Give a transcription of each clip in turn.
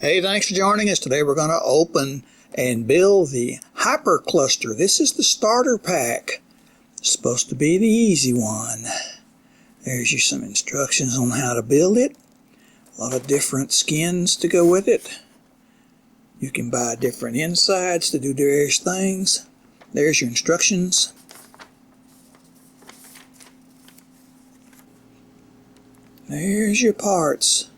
Hey, thanks for joining us. Today we're going to open and build the HyperCluster. This is the starter pack. It's supposed to be the easy one. There's some instructions on how to build it. A lot of different skins to go with it. You can buy different insides to do various things. There's your instructions. There's your parts.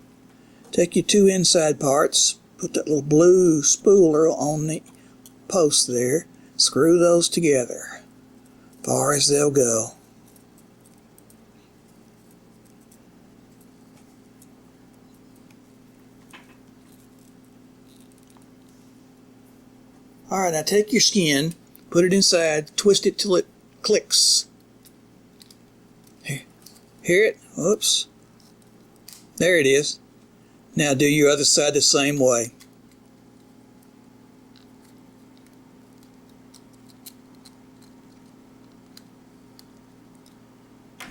Take your two inside parts, put that little blue spooler on the post there, screw those together, far as they'll go. Alright, now take your skin, put it inside, twist it till it clicks. Hear it? Whoops. There it is. Now do your other side the same way.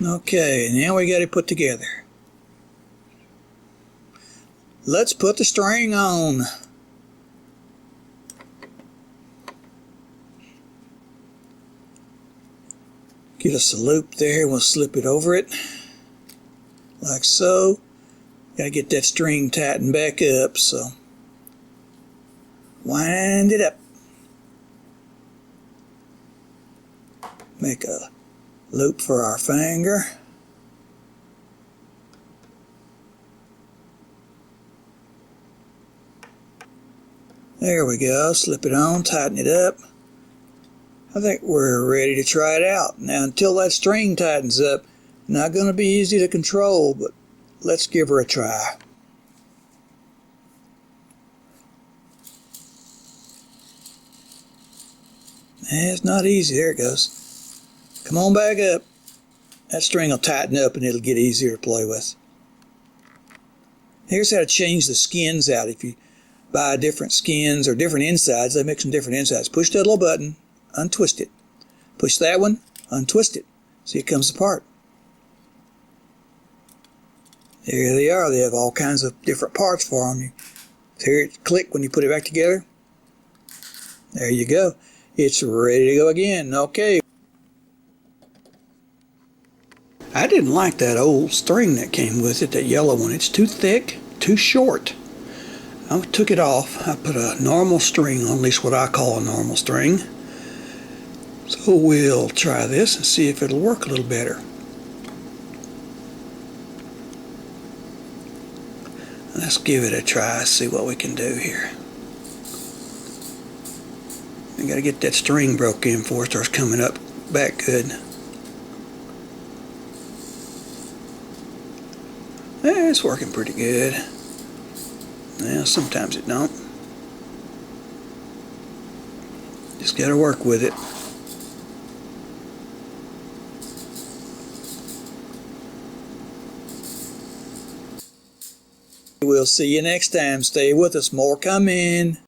Okay, now we got it put together. Let's put the string on. Get us a loop there, we'll slip it over it, like so. Gotta get that string tightened back up, so wind it up. Make a loop for our finger. There we go, slip it on, tighten it up. I think we're ready to try it out. Now until that string tightens up, not going to be easy to control, but let's give her a try. It's not easy. There it goes. Come on back up. That string will tighten up and it'll get easier to play with. Here's how to change the skins out. If you buy different skins or different insides, they make some different insides. Push that little button, untwist it. Push that one, untwist it. See, it comes apart. There they are. They have all kinds of different parts for them. You hear it click when you put it back together. There you go. It's ready to go again. Okay. I didn't like that old string that came with it, that yellow one. It's too thick, too short. I took it off. I put a normal string on, at least what I call a normal string. So we'll try this and see if it'll work a little better. Let's give it a try, see what we can do here. We gotta get that string broke in before it starts coming up back good. Yeah, it's working pretty good. Well, sometimes it don't. Just gotta work with it. We'll see you next time. Stay with us. More coming.